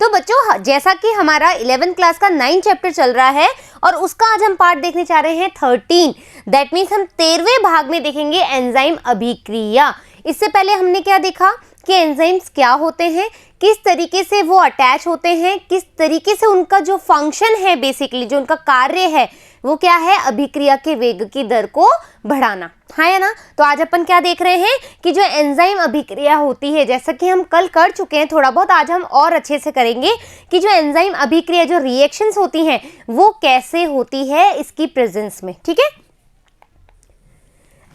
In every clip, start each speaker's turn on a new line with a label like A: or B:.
A: तो बच्चों जैसा कि हमारा 11th क्लास का 9 चैप्टर चल रहा है और उसका आज हम पार्ट देखने जा रहे हैं 13। दैट मीन्स हम 13वें भाग में देखेंगे एंजाइम अभिक्रिया। इससे पहले हमने क्या देखा कि एंजाइम्स क्या होते हैं, किस तरीके से वो अटैच होते हैं, किस तरीके से उनका जो फंक्शन है, बेसिकली जो उनका कार्य है वो क्या है, अभिक्रिया के वेग की दर को बढ़ाना, है ना। तो आज अपन क्या देख रहे हैं कि जो एंजाइम अभिक्रिया होती है, जैसा कि हम कल कर चुके हैं थोड़ा बहुत, आज हम और अच्छे से करेंगे कि जो एंजाइम अभिक्रिया, जो रिएक्शंस होती हैं वो कैसे होती है इसकी प्रेजेंस में, ठीक है।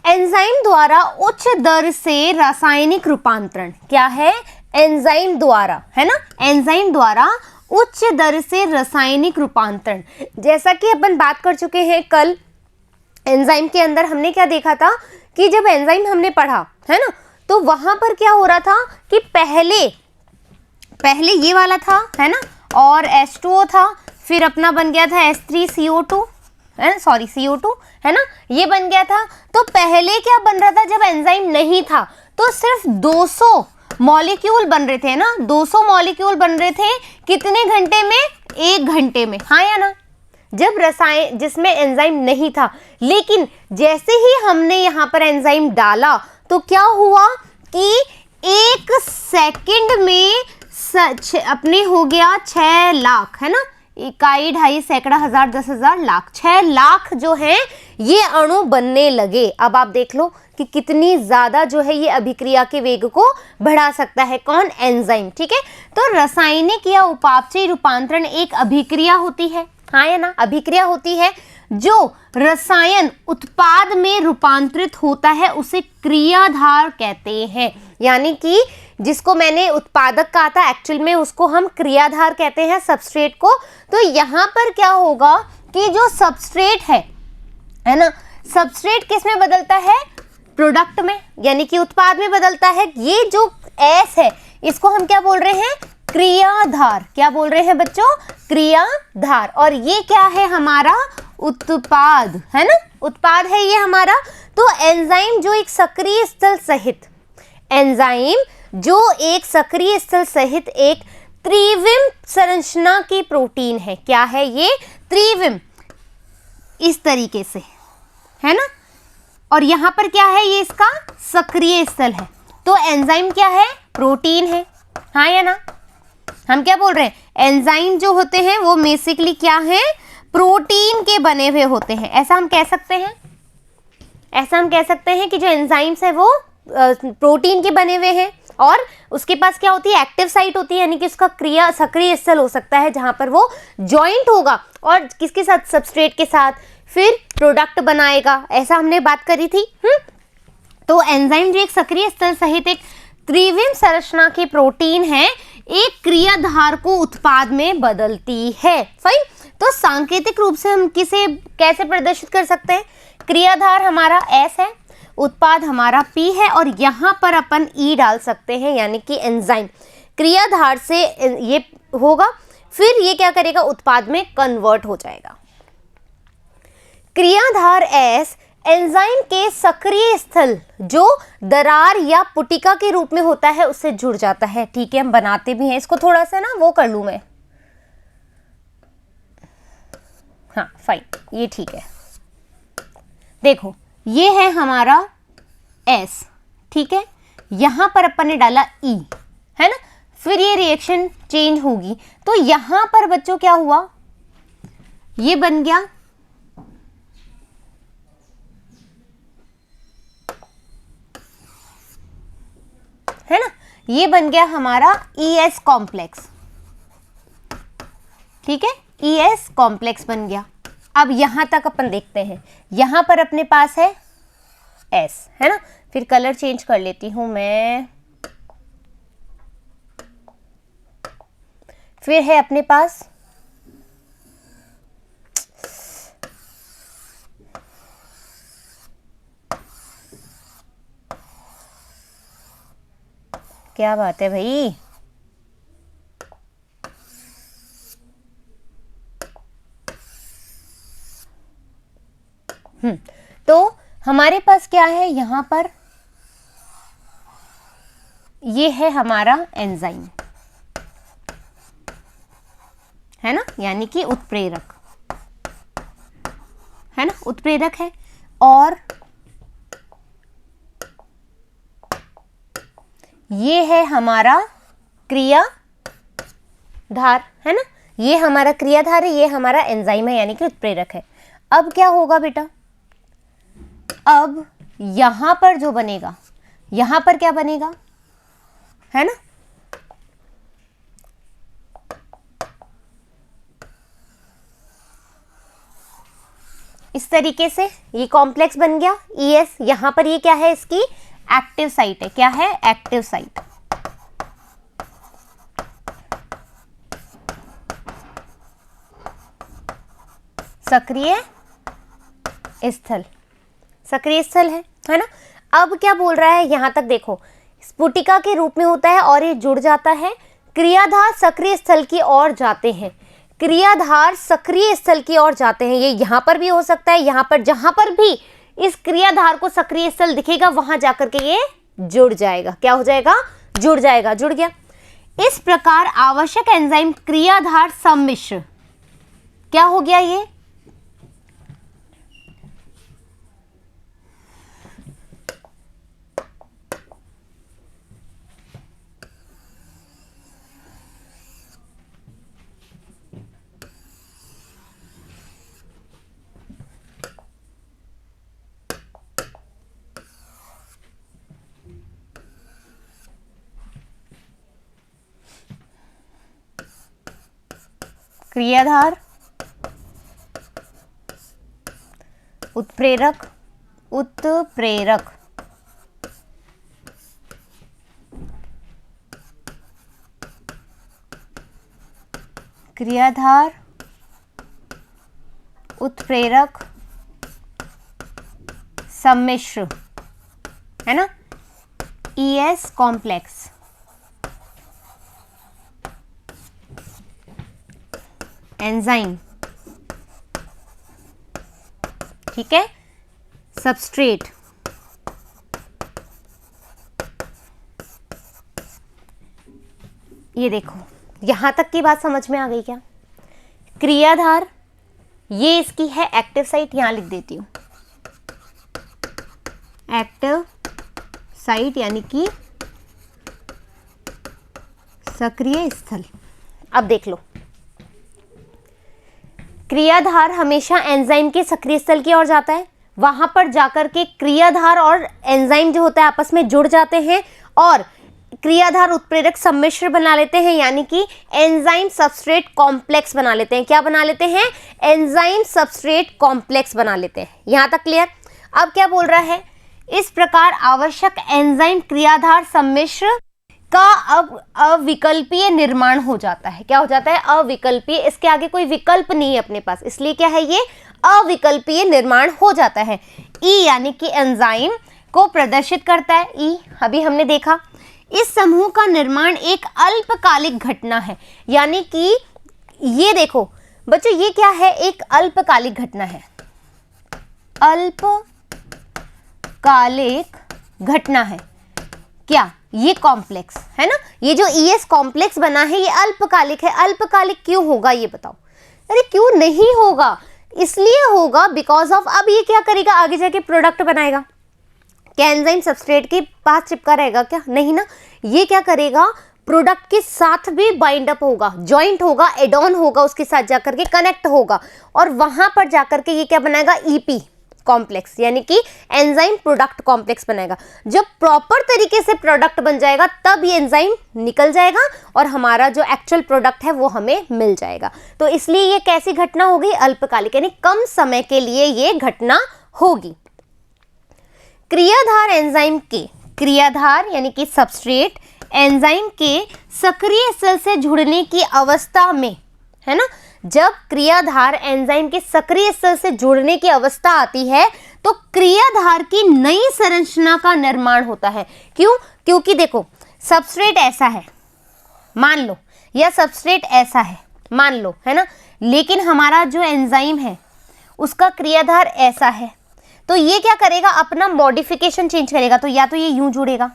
A: एंजाइम द्वारा उच्च दर से रासायनिक रूपांतरण, क्या है, एंजाइम द्वारा, है ना, एंजाइम द्वारा उच्च दर से रासायनिक रूपांतरण। जैसा कि अपन बात कर चुके हैं कल, एंजाइम के अंदर हमने क्या देखा था कि जब एंजाइम हमने पढ़ा, है ना, तो वहां पर क्या हो रहा था कि पहले ये वाला था, है ना, और H2O था, फिर अपना बन गया था H3CO2, है ना, सॉरी CO2, है ना, ये बन गया था। तो पहले क्या बन रहा था जब एंजाइम नहीं था, तो सिर्फ 200 मॉलिक्यूल बन रहे थे ना, 200 मॉलिक्यूल बन रहे थे, कितने घंटे में, 1 घंटे में, हाँ या ना, जब रसायन जिसमें एंजाइम नहीं था। लेकिन जैसे ही हमने यहाँ पर एंजाइम डाला तो क्या हुआ कि 1 सेकंड में अपने हो गया 6 लाख, है ना, इकाई, ढाई, सैकड़ा, हजार, 10,000, लाख, 6 लाख जो है ये अणु बनने लगे। अब आप देख लो कि कितनी ज्यादा जो है ये अभिक्रिया के वेग को बढ़ा सकता है, कौन, एंजाइम, ठीक है। तो रासायनिक या उपापचयी रूपांतरण एक अभिक्रिया होती है, हाँ या ना, अभिक्रिया होती है जो रसायन उत्पाद में रूपांतरित होता है, उसे क्रियाधार कहते हैं। यानी कि जिसको मैंने उत्पादक कहा था, एक्चुअल में उसको हम क्रियाधार कहते हैं, सबस्ट्रेट को। तो यहाँ पर क्या होगा कि जो सबस्ट्रेट है ना, सबस्ट्रेट किस में बदलता है, प्रोडक्ट में, यानी कि उत्पाद में बदलता है। ये जो एस है इसको हम क्या बोल रहे हैं, क्रियाधार। क्या बोल रहे हैं बच्चों, क्रियाधार। और ये क्या है, हमारा उत्पाद, है ना, उत्पाद है ये हमारा। तो एंजाइम जो एक सक्रिय स्थल सहित, एंजाइम जो एक सक्रिय स्थल सहित एक त्रिविम संरचना की प्रोटीन है, क्या है ये, त्रिविम, इस तरीके से, है ना, और यहां पर क्या है, ये इसका सक्रिय स्थल है। तो एंजाइम क्या है, प्रोटीन है, हाँ या ना। हम क्या बोल रहे हैं, एंजाइम जो होते हैं वो बेसिकली क्या है, प्रोटीन के बने हुए होते हैं। ऐसा हम कह सकते हैं, ऐसा हम कह सकते हैं कि जो एंजाइम्स है वो प्रोटीन के बने हुए हैं, और उसके पास क्या होती है, एक्टिव साइट होती है, यानी कि उसका क्रिया सक्रिय स्थल हो सकता है जहां पर वो जॉइंट होगा और किसके साथ, सबस्ट्रेट के साथ, फिर प्रोडक्ट बनाएगा। ऐसा हमने बात करी थी। तो एंजाइम जो एक सक्रिय स्थल सहित एक त्रिविम संरचना की प्रोटीन है, एक क्रियाधार को उत्पाद में बदलती है। फाइन। तो सांकेतिक रूप से हम किसे कैसे प्रदर्शित कर सकते हैं, क्रियाधार हमारा S है, उत्पाद हमारा P है, और यहाँ पर अपन E डाल सकते हैं, यानी कि एंजाइम क्रियाधार से ये होगा, फिर ये क्या करेगा, उत्पाद में कन्वर्ट हो जाएगा। क्रियाधार S एंजाइम के सक्रिय स्थल जो दरार या पुटिका के रूप में होता है उससे जुड़ जाता है। ठीक है, हम बनाते भी हैं इसको, थोड़ा सा ना वो कर लूं मैं, हाँ फाइन, ये ठीक है। देखो ये है हमारा S, ठीक है, यहां पर अपन ने डाला E, है ना, फिर ये रिएक्शन चेंज होगी। तो यहां पर बच्चों क्या हुआ, ये बन गया है ना, ये बन गया हमारा ES कॉम्प्लेक्स, ठीक है, ES कॉम्प्लेक्स बन गया। अब यहां तक अपन देखते हैं, यहां पर अपने पास है S, है ना, फिर कलर चेंज कर लेती हूं मैं, फिर है अपने पास क्या बात है भाई, तो हमारे पास क्या है, यहां पर ये है हमारा एंजाइम, है ना, यानी कि उत्प्रेरक, है ना, उत्प्रेरक है। और ये है हमारा क्रियाधार, है ना, ये हमारा क्रियाधार है, ये हमारा एंजाइम है यानी कि उत्प्रेरक है। अब क्या होगा बेटा, अब यहां पर जो बनेगा, यहां पर क्या बनेगा, है ना, इस तरीके से ये कॉम्प्लेक्स बन गया ES। यहां पर ये क्या है, इसकी एक्टिव साइट है। क्या है, एक्टिव साइट। सक्रिय स्थल, सक्रिय स्थल है ना। अब क्या बोल रहा है, यहां तक देखो, स्फुटिका के रूप में होता है और ये जुड़ जाता है। क्रियाधार सक्रिय स्थल की ओर जाते हैं, क्रियाधार सक्रिय स्थल की ओर जाते हैं। ये यहां पर भी हो सकता है, यहां पर, जहां पर भी इस क्रियाधार को सक्रिय स्थल दिखेगा वहां जाकर के ये जुड़ जाएगा। क्या हो जाएगा, जुड़ जाएगा, जुड़ गया। इस प्रकार आवश्यक एंजाइम क्रियाधार सम्मिश्र क्या हो गया, ये क्रियाधार, उत्प्रेरक, उत्प्रेरक, क्रियाधार, उत्प्रेरक, सम्मिश्र, है ना, ES कॉम्प्लेक्स, एंजाइम, ठीक है, सबस्ट्रेट, ये देखो यहां तक की बात समझ में आ गई क्या। क्रियाधार, ये इसकी है एक्टिव साइट, यहां लिख देती हूं एक्टिव साइट यानी कि सक्रिय स्थल। अब देख लो, क्रियाधार हमेशा एंजाइम के सक्रिय स्थल की ओर जाता है, वहां पर जाकर के क्रियाधार और एंजाइम जो होता है आपस में जुड़ जाते हैं और क्रियाधार उत्प्रेरक सम्मिश्र बना लेते हैं, यानी कि एंजाइम सबस्ट्रेट कॉम्प्लेक्स बना लेते हैं। क्या बना लेते हैं, एंजाइम सबस्ट्रेट कॉम्प्लेक्स बना लेते हैं। यहां तक क्लियर। अब क्या बोल रहा है, इस प्रकार आवश्यक एंजाइम क्रियाधार सम्मिश्र का अब अविकल्पीय निर्माण हो जाता है। क्या हो जाता है, अविकल्पीय, इसके आगे कोई विकल्प नहीं है अपने पास, इसलिए क्या है, ये अविकल्पीय निर्माण हो जाता है। ई यानी कि एंजाइम को प्रदर्शित करता है। ई अभी हमने देखा, इस समूह का निर्माण एक अल्पकालिक घटना है, यानी कि ये देखो बच्चों, ये क्या है, एक अल्पकालिक घटना है, अल्पकालिक घटना है। क्या, ये कॉम्प्लेक्स है ना, ये जो ES कॉम्प्लेक्स बना है ये अल्पकालिक है। अल्पकालिक क्यों होगा ये बताओ, अरे क्यों नहीं होगा, इसलिए होगा बिकॉज ऑफ, अब ये क्या करेगा, आगे जाके प्रोडक्ट बनाएगा। क्या एंजाइम सबस्ट्रेट के पास चिपका रहेगा क्या, नहीं ना, ये क्या करेगा, प्रोडक्ट के साथ भी बाइंड अप होगा, ज्वाइंट होगा, एड ऑन होगा, उसके साथ जाकर के कनेक्ट होगा और वहां पर जाकर के ये क्या बनाएगा, EP कॉम्प्लेक्स, यानी कि एंजाइम प्रोडक्ट कॉम्प्लेक्स बनाएगा। जब प्रॉपर तरीके से प्रोडक्ट बन जाएगा तब ये एंजाइम निकल जाएगा और हमारा जो एक्चुअल प्रोडक्ट है वो हमें मिल जाएगा। तो इसलिए ये कैसी घटना होगी, अल्पकालिक, यानी कम समय के लिए ये घटना होगी। क्रियाधार एंजाइम के, क्रियाधार यानी कि सबस्ट्रेट एंजाइम के सक्रिय स्थल से जुड़ने की अवस्था में, है ना, जब क्रियाधार एंजाइम के सक्रिय स्थल से जुड़ने की अवस्था आती है तो क्रियाधार की नई संरचना का निर्माण होता है। क्यों, क्योंकि देखो सबस्ट्रेट ऐसा है मान लो, या सबस्ट्रेट ऐसा है मान लो, है ना, लेकिन हमारा जो एंजाइम है उसका क्रियाधार ऐसा है, तो ये क्या करेगा, अपना मॉडिफिकेशन चेंज करेगा। तो या तो ये यूं जुड़ेगा,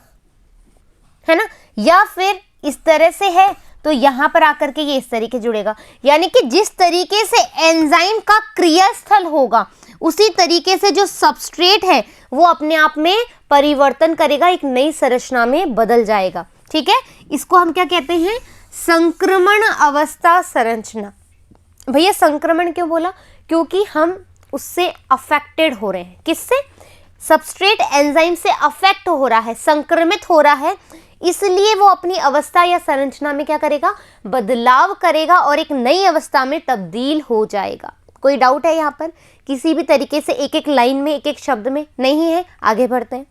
A: है ना, या फिर इस तरह से है तो यहाँ पर आकर के ये इस तरीके जुड़ेगा। यानी कि जिस तरीके से एंजाइम का क्रियास्थल होगा उसी तरीके से जो सबस्ट्रेट है वो अपने आप में परिवर्तन करेगा, एक नई संरचना में बदल जाएगा। ठीक है, इसको हम क्या कहते हैं? संक्रमण अवस्था संरचना। भैया संक्रमण क्यों बोला? क्योंकि हम उससे अफेक्टेड हो रहे हैं। किससे? सबस्ट्रेट एंजाइम से अफेक्ट हो रहा है, संक्रमित हो रहा है, इसलिए वो अपनी अवस्था या संरचना में क्या करेगा? बदलाव करेगा और एक नई अवस्था में तब्दील हो जाएगा। कोई डाउट है यहाँ पर? किसी भी तरीके से एक एक लाइन में, एक एक शब्द में? नहीं है। आगे बढ़ते हैं।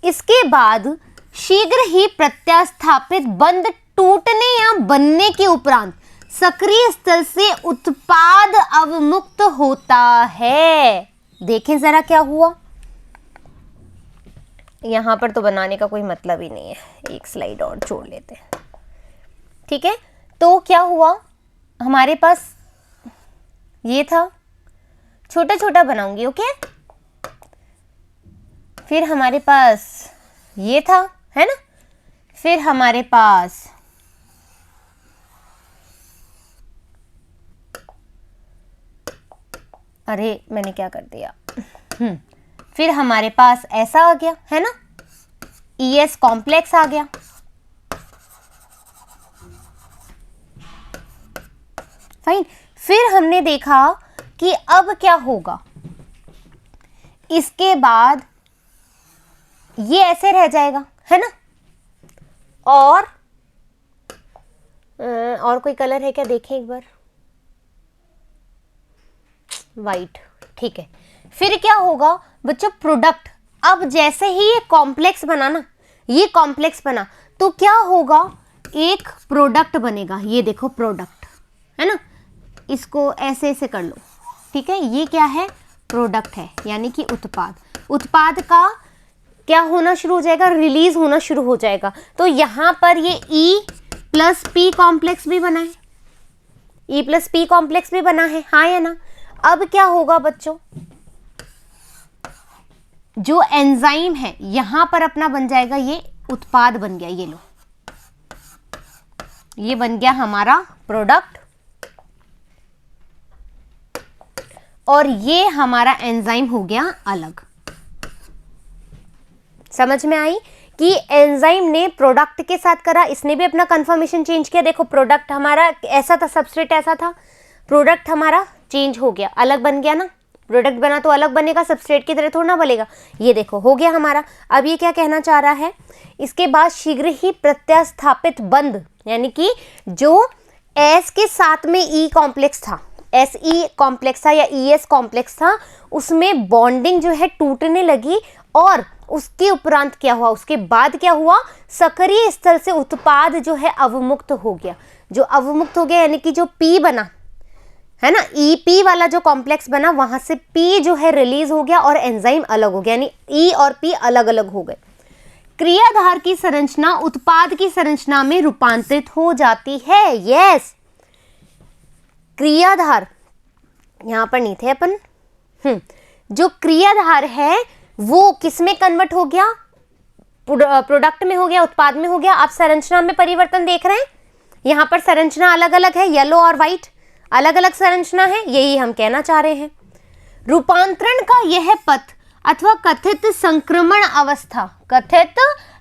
A: इसके बाद शीघ्र ही प्रत्यास्थापित बंध टूटने या बनने के उपरांत सक्रिय स्थल से उत्पाद अवमुक्त होता है। देखें जरा क्या हुआ। यहां पर तो बनाने का कोई मतलब ही नहीं है, एक स्लाइड और जोड़ लेते हैं। ठीक है, तो क्या हुआ? हमारे पास ये था, छोटा छोटा बनाऊंगी, ओके। फिर हमारे पास ये था, है ना। फिर हमारे पास अरे मैंने क्या कर दिया, फिर हमारे पास ऐसा आ गया, है ना, ES कॉम्प्लेक्स आ गया। फाइन। फिर हमने देखा कि अब क्या होगा, इसके बाद ये ऐसे रह जाएगा, है ना। और कोई कलर है क्या? देखें एक बार। वाइट, ठीक है। फिर क्या होगा बच्चों? प्रोडक्ट। अब जैसे ही ये कॉम्प्लेक्स बना ना, ये कॉम्प्लेक्स बना, तो क्या होगा? एक प्रोडक्ट बनेगा। ये देखो प्रोडक्ट, है ना। इसको ऐसे ऐसे कर लो, ठीक है। ये क्या है? प्रोडक्ट है, यानी कि उत्पाद। उत्पाद का क्या होना शुरू हो जाएगा? रिलीज होना शुरू हो जाएगा। तो यहां पर ये E+P कॉम्प्लेक्स भी बना है, E+P कॉम्प्लेक्स भी बना है, हाँ या ना। अब क्या होगा बच्चों? जो एंजाइम है यहां पर अपना बन जाएगा, ये उत्पाद बन गया। ये लो, ये बन गया हमारा प्रोडक्ट, और ये हमारा एंजाइम हो गया अलग। समझ में आई कि एंजाइम ने प्रोडक्ट के साथ करा, इसने भी अपना कंफर्मेशन चेंज किया। देखो प्रोडक्ट हमारा ऐसा था, सबस्ट्रेट ऐसा था, प्रोडक्ट हमारा चेंज हो गया, अलग बन गया ना। प्रोडक्ट बना तो अलग बनेगा, सबस्ट्रेट की तरह थोड़ा ना बनेगा। ये देखो हो गया हमारा। अब ये क्या कहना चाह रहा है? इसके बाद शीघ्र ही प्रत्यास्थापित बंध, यानी कि जो S के साथ में E कॉम्प्लेक्स था, SE कॉम्प्लेक्स था या ES कॉम्प्लेक्स था, उसमें बॉन्डिंग जो है टूटने लगी। और उसके उपरांत क्या हुआ? उसके बाद क्या हुआ? सक्रिय स्थल से उत्पाद जो है अवमुक्त हो गया। जो अवमुक्त हो गया यानी कि जो P बना, है ना, EP वाला जो कॉम्प्लेक्स बना, वहां से P जो है रिलीज हो गया और एंजाइम अलग हो गया, यानी E और P अलग अलग हो गए। क्रियाधार की संरचना उत्पाद की संरचना में रूपांतरित हो जाती है। यस, क्रियाधार यहां पर नहीं थे अपन। जो क्रियाधार है वो किस में कन्वर्ट हो गया? प्रोडक्ट में हो गया, उत्पाद में हो गया। आप संरचना में परिवर्तन देख रहे हैं, यहां पर संरचना अलग अलग है, येलो और व्हाइट अलग अलग संरचना है, यही हम कहना चाह रहे हैं। रूपांतरण का यह पथ अथवा कथित संक्रमण अवस्था, कथित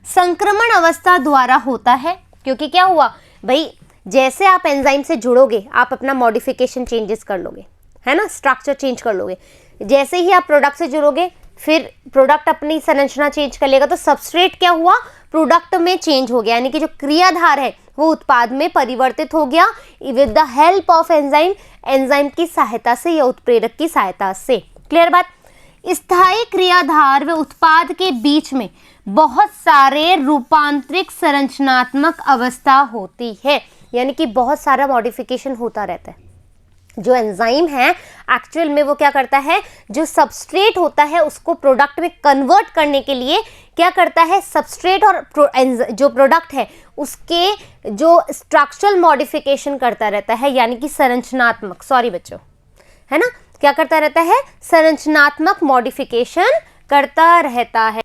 A: संक्रमण अवस्था द्वारा होता है। क्योंकि क्या हुआ भाई, जैसे आप एंजाइम से जुड़ोगे आप अपना मॉडिफिकेशन चेंजेस कर लोगे, है ना, स्ट्रक्चर चेंज कर लोगे। जैसे ही आप प्रोडक्ट से जुड़ोगे फिर प्रोडक्ट अपनी संरचना चेंज कर लेगा। तो सबस्ट्रेट क्या हुआ? प्रोडक्ट में चेंज हो गया, यानी कि जो क्रियाधार है वो उत्पाद में परिवर्तित हो गया with the help of enzyme, enzyme की सहायता से या उत्प्रेरक की सहायता से। क्लियर बात? स्थायी क्रियाधार व उत्पाद के बीच में बहुत सारे रूपांतरिक संरचनात्मक अवस्था होती है, यानी कि बहुत सारा मॉडिफिकेशन होता रहता है। जो एंजाइम है एक्चुअल में वो क्या करता है? जो सबस्ट्रेट होता है उसको प्रोडक्ट में कन्वर्ट करने के लिए क्या करता है? सबस्ट्रेट और जो प्रोडक्ट है उसके जो स्ट्रक्चरल मॉडिफिकेशन करता रहता है, यानी कि संरचनात्मक, सॉरी बच्चों, है ना, क्या करता रहता है? संरचनात्मक मॉडिफिकेशन करता रहता है।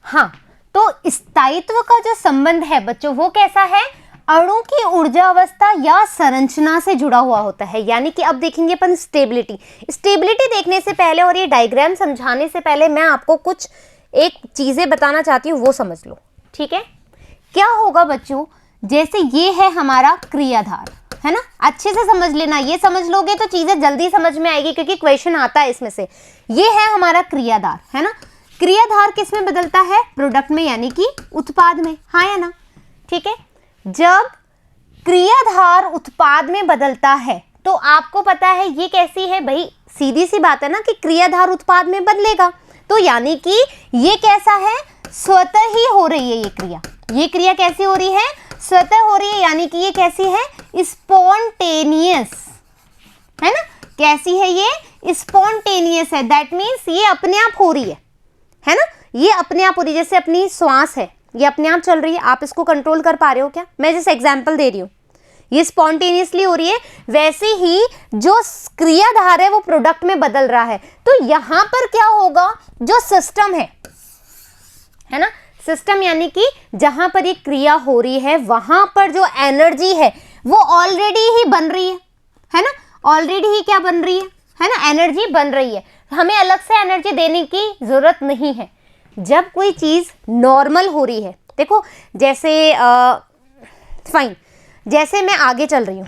A: हाँ, तो स्थायित्व का जो संबंध है बच्चों वो कैसा है, अणु की ऊर्जा अवस्था या संरचना से जुड़ा हुआ होता है। यानी कि अब देखेंगे अपन स्टेबिलिटी। स्टेबिलिटी देखने से पहले और ये डायग्राम समझाने से पहले मैं आपको कुछ एक चीजें बताना चाहती हूँ, वो समझ लो, ठीक है। क्या होगा बच्चों, जैसे ये है हमारा क्रियाधार, है ना, अच्छे से समझ लेना, ये समझ लोगे तो चीजें जल्दी समझ में आएगी क्योंकि क्वेश्चन आता है इसमें से। ये है हमारा क्रियाधार, है ना। क्रियाधार किस में बदलता है, प्रोडक्ट में, यानी कि उत्पाद में, हाँ या ना, ठीक है। जब क्रियाधार उत्पाद में बदलता है तो आपको पता है ये कैसी है भाई, सीधी सी बात है ना कि क्रियाधार उत्पाद में बदलेगा, तो यानी कि ये कैसा है, स्वतः ही हो रही है ये क्रिया। ये क्रिया कैसी हो रही है, स्वतः हो रही है, यानी कि ये कैसी है, स्पॉन्टेनियस, है ना। कैसी है ये, स्पॉन्टेनियस है, दैट मीन्स ये अपने आप हो रही है ना, ये अपने आप हो रही है। जैसे अपनी श्वास है, ये अपने आप चल रही है, आप इसको कंट्रोल कर पा रहे हो क्या, मैं जैसे एग्जांपल दे रही हूँ, ये स्पॉन्टेनियसली हो रही है। वैसे ही जो क्रियाधार है वो प्रोडक्ट में बदल रहा है, तो यहां पर क्या होगा, जो सिस्टम है ना, सिस्टम यानी कि जहां पर ये क्रिया हो रही है वहां पर जो एनर्जी है वो ऑलरेडी ही बन रही है ना, ऑलरेडी ही क्या बन रही है ना, एनर्जी बन रही है। हमें अलग से एनर्जी देने की जरूरत नहीं है। जब कोई चीज नॉर्मल हो रही है, देखो जैसे फाइन, जैसे मैं आगे चल रही हूं,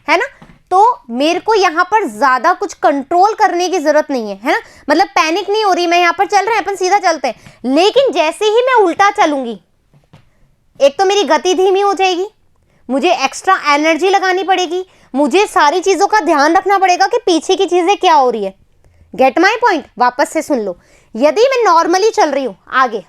A: है ना, तो मेरे को यहां पर ज्यादा कुछ कंट्रोल करने की जरूरत नहीं है ना, मतलब पैनिक नहीं हो रही, मैं यहां पर चल रहे हैं, अपन सीधा चलते हैं। लेकिन जैसे ही मैं उल्टा चलूंगी, एक तो मेरी गति धीमी हो जाएगी, मुझे एक्स्ट्रा एनर्जी लगानी पड़ेगी, मुझे सारी चीजों का ध्यान रखना पड़ेगा कि पीछे की चीजें क्या हो रही है। गेट माई पॉइंट, वापस से सुन लो। यदि मैं नॉर्मली चल रही हूं आगे,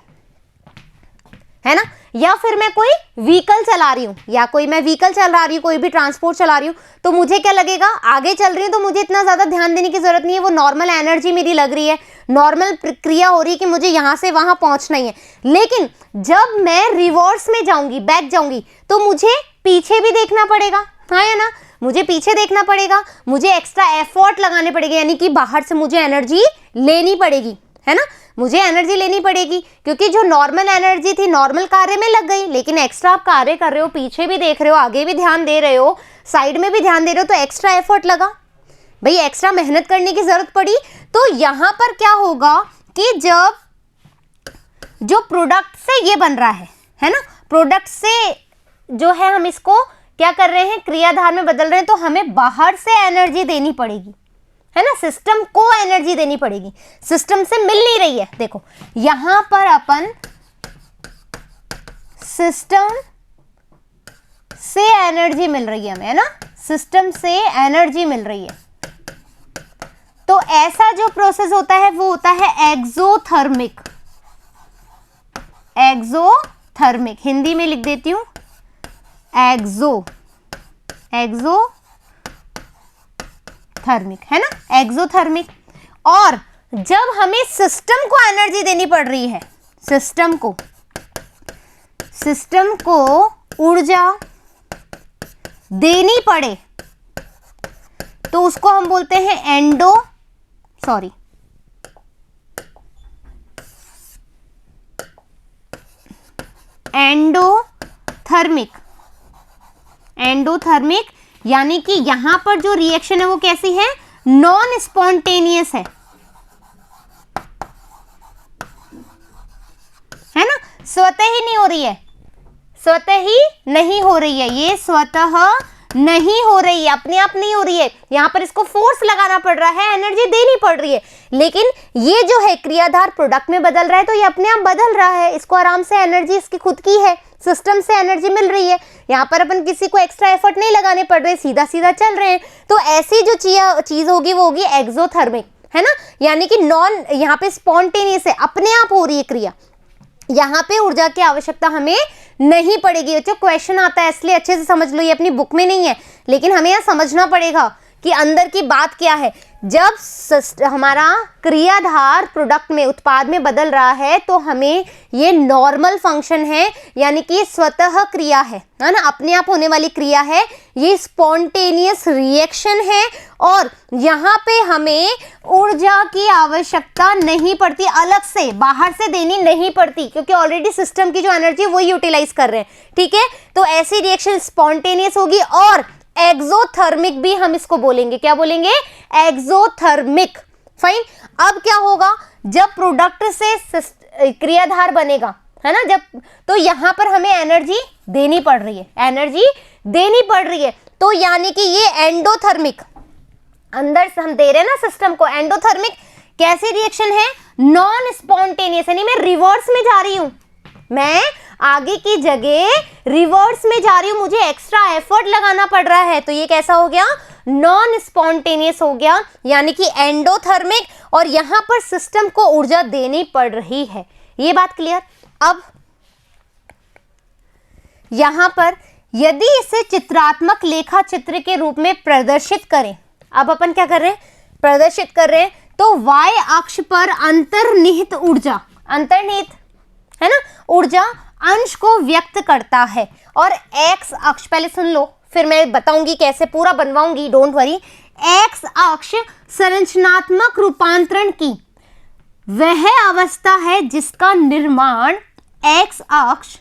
A: है ना, या फिर मैं कोई व्हीकल चला रही हूं, या कोई मैं व्हीकल चला रही हूं, कोई भी ट्रांसपोर्ट चला रही हूं, तो मुझे क्या लगेगा, आगे चल रही हूं तो मुझे इतना ज्यादा ध्यान देने की जरूरत नहीं है, वो नॉर्मल एनर्जी मेरी लग रही है, नॉर्मल प्रक्रिया हो रही है कि मुझे यहां से वहां पहुंचना ही है। लेकिन जब मैं रिवर्स में जाऊंगी, बैक जाऊंगी, तो मुझे पीछे भी देखना पड़ेगा, हाँ या ना, मुझे पीछे देखना पड़ेगा, मुझे एक्स्ट्रा एफर्ट लगाने पड़ेगा, यानी कि बाहर से मुझे एनर्जी लेनी पड़ेगी, है ना, मुझे एनर्जी लेनी पड़ेगी, क्योंकि जो नॉर्मल एनर्जी थी नॉर्मल कार्य में लग गई, लेकिन एक्स्ट्रा आप कार्य कर रहे हो, पीछे भी देख रहे हो, आगे भी ध्यान दे रहे हो, साइड में भी ध्यान दे रहे हो, तो एक्स्ट्रा एफर्ट लगा भाई, एक्स्ट्रा मेहनत करने की जरूरत पड़ी। तो यहां पर क्या होगा कि जब जो प्रोडक्ट से ये बन रहा है ना, प्रोडक्ट से जो है हम इसको क्या कर रहे हैं, क्रियाधार में बदल रहे हैं, तो हमें बाहर से एनर्जी देनी पड़ेगी, है ना, सिस्टम को एनर्जी देनी पड़ेगी, सिस्टम से मिल नहीं रही है। देखो यहां पर अपन सिस्टम से एनर्जी मिल रही है हमें, है ना, सिस्टम से एनर्जी मिल रही है, तो ऐसा जो प्रोसेस होता है वो होता है एक्सोथर्मिक। एक्सोथर्मिक हिंदी में लिख देती हूं, एक्सोथर्मिक, है ना, एक्सोथर्मिक। और जब हमें सिस्टम को एनर्जी देनी पड़ रही है, सिस्टम को ऊर्जा देनी पड़े, तो उसको हम बोलते हैं एंडोथर्मिक, यानी कि यहां पर जो रिएक्शन है वो कैसी है, नॉन स्पॉन्टेनियस है ना, स्वतः ही नहीं हो रही है, स्वतः ही नहीं हो रही है, ये स्वतः नहीं हो रही है, अपने आप नहीं हो रही है, यहां पर इसको फोर्स लगाना पड़ रहा है, एनर्जी देनी पड़ रही है। लेकिन ये जो है क्रियाधार प्रोडक्ट में बदल रहा है, तो ये अपने आप बदल रहा है, इसको आराम से एनर्जी इसकी खुद की है, सिस्टम से एनर्जी मिल रही है, यहाँ पर अपन किसी को एक्स्ट्रा एफर्ट नहीं लगाने पड़ रहे, सीधा सीधा चल रहे हैं। तो ऐसी जो चीज होगी वो होगी एक्सोथर्मिक, है ना, यानी कि नॉन, यहाँ पे स्पॉन्टेनियस है, अपने आप हो रही है क्रिया, यहाँ पे ऊर्जा की आवश्यकता हमें नहीं पड़ेगी। बच्चों क्वेश्चन आता है इसलिए अच्छे से समझ लो, ये अपनी बुक में नहीं है, लेकिन हमें यहाँ समझना पड़ेगा कि अंदर की बात क्या है। जब हमारा क्रियाधार प्रोडक्ट में, उत्पाद में बदल रहा है तो हमें ये नॉर्मल फंक्शन है, यानी कि स्वतः क्रिया है ना, अपने आप होने वाली क्रिया है, ये स्पॉन्टेनियस रिएक्शन है और यहाँ पे हमें ऊर्जा की आवश्यकता नहीं पड़ती, अलग से बाहर से देनी नहीं पड़ती, क्योंकि ऑलरेडी सिस्टम की जो एनर्जी है वो यूटिलाइज कर रहे हैं। ठीक है, तो ऐसी रिएक्शन स्पॉन्टेनियस होगी और एक्सोथर्मिक भी हम इसको बोलेंगे। क्या बोलेंगे? एक्सोथर्मिक। फाइन। अब क्या होगा, जब प्रोडक्ट से क्रियाधार बनेगा, है ना, जब, तो यहां पर हमें एनर्जी देनी पड़ रही है, एनर्जी देनी पड़ रही है, तो यानी कि ये एंडोथर्मिक, अंदर से हम दे रहे हैं ना सिस्टम को। एंडोथर्मिक कैसी रिएक्शन है? नॉन स्पॉन्टेनियस, यानी मैं रिवर्स में जा रही हूं, मैं आगे की जगह रिवर्स में जा रही हूं, मुझे एक्स्ट्रा एफर्ट लगाना पड़ रहा है, तो ये कैसा हो गया? नॉन स्पॉन्टेनियस हो गया, यानी कि एंडोथर्मिक, और यहां पर सिस्टम को ऊर्जा देनी पड़ रही है। ये बात क्लियर? अब यहां पर यदि इसे चित्रात्मक लेखा चित्र के रूप में प्रदर्शित करें, अब अपन क्या कर रहे हैं? प्रदर्शित कर रहे हैं, तो y अक्ष पर अंतर्निहित ऊर्जा, अंतर्निहित है ना, ऊर्जा अंश को व्यक्त करता है, और x अक्ष, पहले सुन लो फिर मैं बताऊंगी कैसे, पूरा बनवाऊंगी, डोंट वरी। x अक्ष संरचनात्मक रूपांतरण की वह अवस्था है जिसका निर्माण, x अक्ष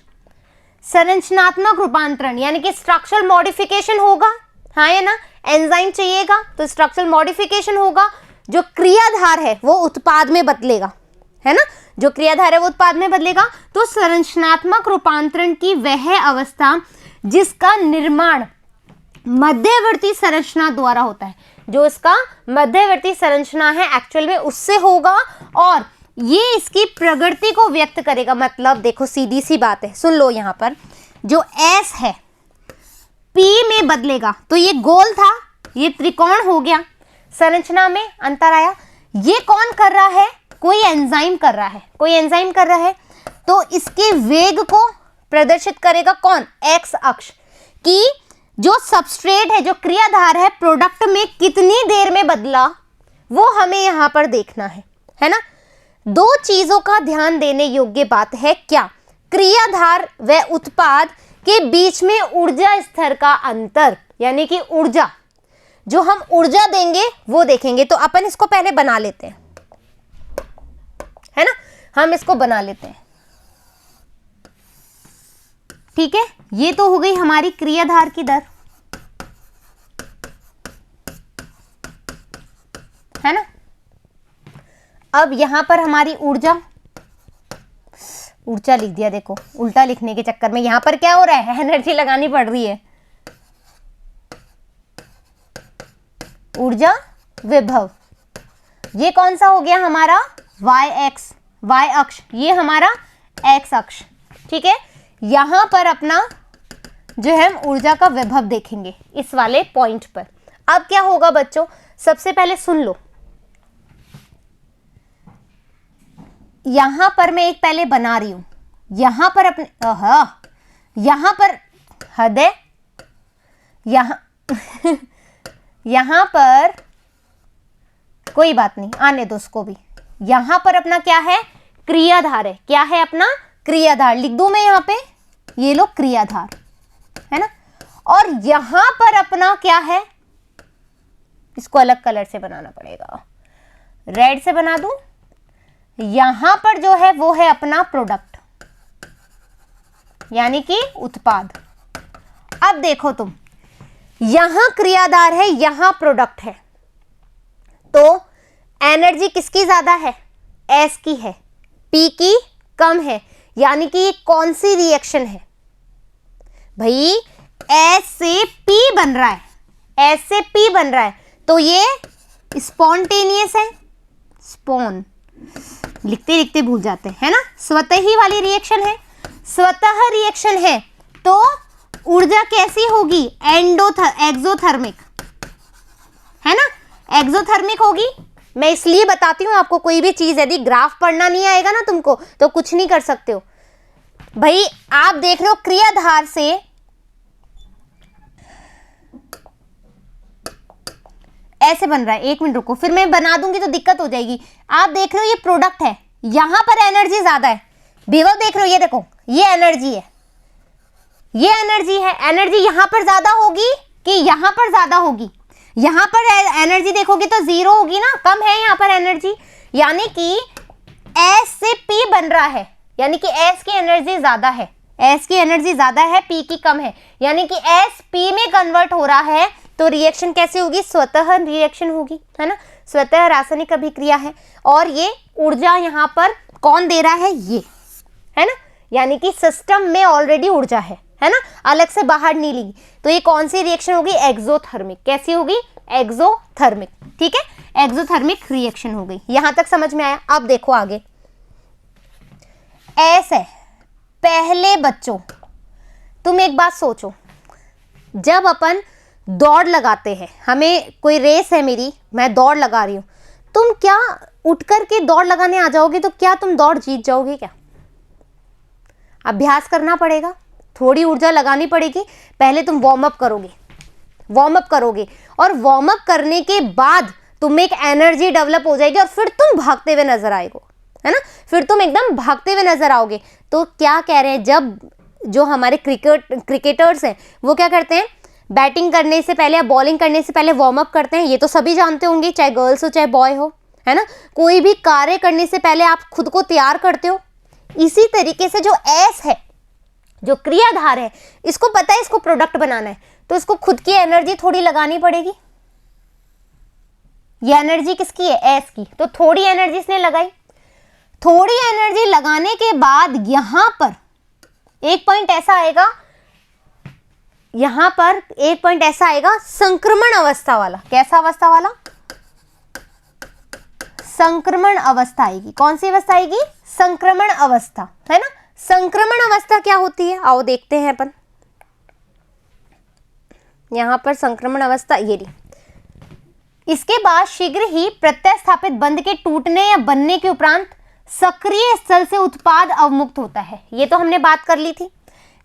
A: संरचनात्मक रूपांतरण यानी कि स्ट्रक्चरल मॉडिफिकेशन होगा, हाँ है ना, एंजाइम चाहिएगा तो स्ट्रक्चरल मॉडिफिकेशन होगा, जो क्रियाधार है वो उत्पाद में बदलेगा, है ना, जो क्रियाधार है वो उत्पाद में बदलेगा, तो संरचनात्मक रूपांतरण की वह अवस्था जिसका निर्माण मध्यवर्ती संरचना द्वारा होता है, जो इसका मध्यवर्ती संरचना है एक्चुअल में उससे होगा, और ये इसकी प्रगति को व्यक्त करेगा। मतलब देखो सीधी सी बात है, सुन लो, यहाँ पर जो S है P में बदलेगा, तो ये गोल था, ये त्रिकोण हो गया, संरचना में अंतर आया। ये कौन कर रहा है? कोई एंजाइम कर रहा है, कोई एंजाइम कर रहा है, तो इसके वेग को प्रदर्शित करेगा कौन? एक्स अक्ष। कि जो सबस्ट्रेट है, जो क्रियाधार है, प्रोडक्ट में कितनी देर में बदला, वो हमें यहां पर देखना है ना। दो चीजों का ध्यान देने योग्य बात है, क्या? क्रियाधार व उत्पाद के बीच में ऊर्जा स्तर का अंतर, यानी कि ऊर्जा, जो हम ऊर्जा देंगे वो देखेंगे। तो अपन इसको पहले बना लेते हैं, है ना, हम इसको बना लेते हैं। ठीक है, ये तो हो गई हमारी क्रियाधार की दर, है ना। अब यहां पर हमारी ऊर्जा लिख दिया, देखो उल्टा लिखने के चक्कर में यहां पर क्या हो रहा है, एनर्जी लगानी पड़ रही है। ऊर्जा विभव, ये कौन सा हो गया हमारा? y अक्ष, ये हमारा x अक्ष। ठीक है, यहां पर अपना जो है हम ऊर्जा का विभव देखेंगे इस वाले पॉइंट पर। अब क्या होगा बच्चों, सबसे पहले सुन लो, यहां पर मैं एक पहले बना रही हूं, यहां पर अपने यहां पर हद है, यहां पर कोई बात नहीं, आने दो उसको भी। यहां पर अपना क्या है? क्रियाधार है। क्या है अपना? क्रियाधार। लिख दूं मैं यहां पे, ये लो क्रियाधार, है ना। और यहां पर अपना क्या है? इसको अलग कलर से बनाना पड़ेगा, रेड से बना दूं। यहां पर जो है वो है अपना प्रोडक्ट, यानी कि उत्पाद। अब देखो तुम, यहां क्रियाधार है, यहां प्रोडक्ट है, तो एनर्जी किसकी ज्यादा है? S की है, P की कम है, यानी कि ये कौन सी रिएक्शन है भाई? S से P बन रहा है, S से P बन रहा है, तो ये स्पॉन्टेनियस है। स्पॉन लिखते लिखते भूल जाते हैं, है ना। स्वतः ही वाली रिएक्शन है, स्वतः रिएक्शन है, तो ऊर्जा कैसी होगी? एक्सोथर्मिक, है ना, एक्सोथर्मिक होगी। मैं इसलिए बताती हूं आपको, कोई भी चीज यदि ग्राफ पढ़ना नहीं आएगा ना तुमको, तो कुछ नहीं कर सकते हो भाई। आप देख रहे हो क्रियाधार से ऐसे बन रहा है, 1 मिनट रुको, फिर मैं बना दूंगी तो दिक्कत हो जाएगी। आप देख रहे हो ये प्रोडक्ट है, यहां पर एनर्जी ज्यादा है, विभव देख रहे हो, ये देखो ये एनर्जी है, ये एनर्जी है, एनर्जी यहां पर ज्यादा होगी कि यहां पर ज्यादा होगी? यहां पर एनर्जी देखोगे तो 0 होगी ना, कम है यहां पर एनर्जी, यानी कि S से P बन रहा है, यानी कि S की एनर्जी ज्यादा है, S की एनर्जी ज्यादा है, P की कम है, यानी कि S P में कन्वर्ट हो रहा है। तो रिएक्शन कैसे होगी? स्वतः रिएक्शन होगी, है ना, स्वतः रासायनिक अभिक्रिया है। और ये ऊर्जा यहाँ पर कौन दे रहा है? ये, है ना, यानी कि सिस्टम में ऑलरेडी ऊर्जा है ना, अलग से बाहर नहीं ली। तो ये कौन सी रिएक्शन होगी? एक्सोथर्मिक। कैसी होगी? एक्सोथर्मिक। ठीक है, एक्सोथर्मिक रिएक्शन हो गई। यहां तक समझ में आया? अब देखो आगे, ऐसे पहले बच्चों, तुम एक बात सोचो, जब अपन दौड़ लगाते हैं, हमें कोई रेस है मेरी, मैं दौड़ लगा रही हूं, तुम क्या उठ करके दौड़ लगाने आ जाओगे तो क्या तुम दौड़ जीत जाओगे? क्या अभ्यास करना पड़ेगा, थोड़ी ऊर्जा लगानी पड़ेगी। पहले तुम वार्म अप करोगे, वार्म अप करोगे, और वार्म अप करने के बाद तुम एक एनर्जी डेवलप हो जाएगी और फिर तुम भागते हुए नजर आएगो, है ना, फिर तुम एकदम भागते हुए नजर आओगे। तो क्या कह रहे हैं, जब जो हमारे क्रिकेटर्स हैं वो क्या करते हैं, बैटिंग करने से पहले या बॉलिंग करने से पहले वार्म अप करते हैं। ये तो सभी जानते होंगे, चाहे गर्ल्स हो चाहे बॉय हो, है ना। कोई भी कार्य करने से पहले आप खुद को तैयार करते हो। इसी तरीके से जो एस है, जो क्रियाधार है, इसको पता है इसको प्रोडक्ट बनाना है, तो इसको खुद की एनर्जी थोड़ी लगानी पड़ेगी। ये एनर्जी किसकी है? एस की। तो थोड़ी एनर्जी इसने लगाई, थोड़ी एनर्जी लगाने के बाद यहां पर एक पॉइंट ऐसा आएगा, यहां पर एक पॉइंट ऐसा आएगा संक्रमण अवस्था वाला। कैसा अवस्था वाला? संक्रमण अवस्था आएगी। कौन सी अवस्था आएगी? संक्रमण अवस्था, है ना। संक्रमण अवस्था क्या होती है? आओ देखते हैं अपन। यहां पर संक्रमण अवस्था ये रही। इसके बाद शीघ्र ही प्रत्यस्थापित बंध के टूटने या बनने के उपरांत सक्रिय स्थल से उत्पाद अवमुक्त होता है। ये तो हमने बात कर ली थी।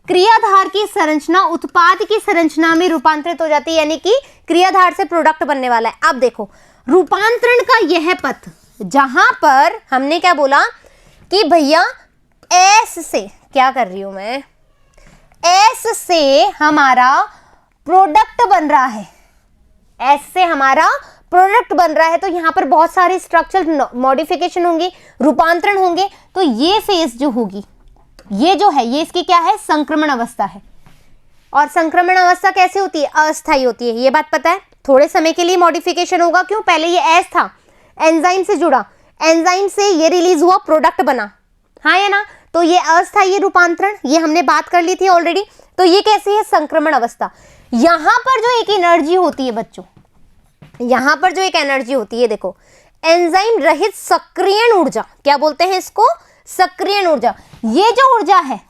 A: क्रियाधार की संरचना उत्पाद की संरचना में रूपांतरित हो जाती है, यानी कि क्रियाधार से प्रोडक्ट बनने वाला है। अब देखो रूपांतरण का यह पथ, जहां पर हमने क्या बोला कि भैया एस से, क्या कर रही हूं मैं, एस से हमारा प्रोडक्ट बन रहा है, एस से हमारा प्रोडक्ट बन रहा है, तो यहां पर बहुत सारे स्ट्रक्चरल मॉडिफिकेशन होंगे, रूपांतरण होंगे। तो ये फेज जो होगी, ये जो है, ये इसकी क्या है? संक्रमण अवस्था है। और संक्रमण अवस्था कैसे होती है? अस्थायी होती है। ये बात पता है, थोड़े समय के लिए मॉडिफिकेशन होगा। क्यों? पहले ये एस था, एंजाइम से जुड़ा, एंजाइम से ये रिलीज हुआ, प्रोडक्ट बना, हाँ या ना। तो ये अस्थायी रूपांतरण, ये हमने बात कर ली थी ऑलरेडी। तो ये कैसी है? संक्रमण अवस्था। यहां पर जो एक एनर्जी होती है बच्चों, यहां पर जो एक एनर्जी होती है, देखो एंजाइम रहित सक्रियण ऊर्जा, क्या बोलते हैं इसको? सक्रियण ऊर्जा। ये जो ऊर्जा है,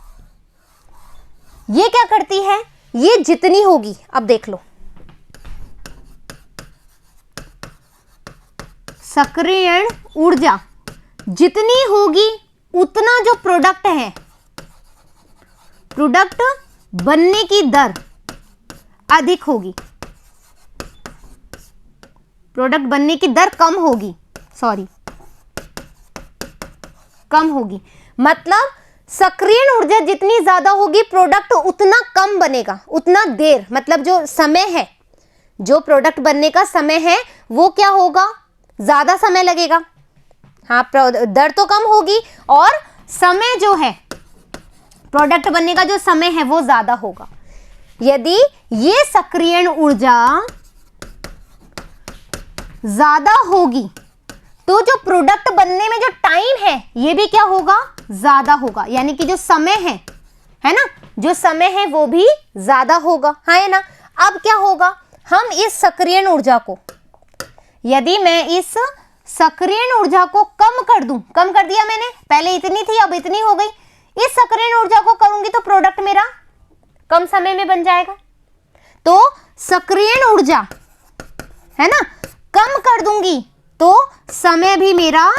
A: ये क्या करती है? ये जितनी होगी, अब देख लो, सक्रियण ऊर्जा जितनी होगी उतना जो प्रोडक्ट है, प्रोडक्ट बनने की दर अधिक होगी, प्रोडक्ट बनने की दर कम होगी, सॉरी कम होगी। मतलब सक्रियण ऊर्जा जितनी ज्यादा होगी, प्रोडक्ट उतना कम बनेगा, उतना देर, मतलब जो समय है, जो प्रोडक्ट बनने का समय है वो क्या होगा? ज्यादा समय लगेगा। हाँ, दर तो कम होगी और समय जो है, प्रोडक्ट बनने का जो समय है वो ज्यादा होगा। यदि ये सक्रियण ऊर्जा ज्यादा होगी तो जो प्रोडक्ट बनने में जो टाइम है ये भी क्या होगा? ज्यादा होगा। यानी कि जो समय है ना, जो समय है वो भी ज्यादा होगा, हाँ है ना। अब क्या होगा? हम इस सक्रियण ऊर्जा को, यदि मैं इस सक्रियण ऊर्जा को कम कर दूं, कम कर दिया मैंने, पहले इतनी थी अब इतनी हो गई, इस सक्रियण ऊर्जा को करूंगी तो प्रोडक्ट मेरा कम समय में बन जाएगा। तो सक्रियण ऊर्जा है ना, कम कर दूंगी तो समय भी मेरा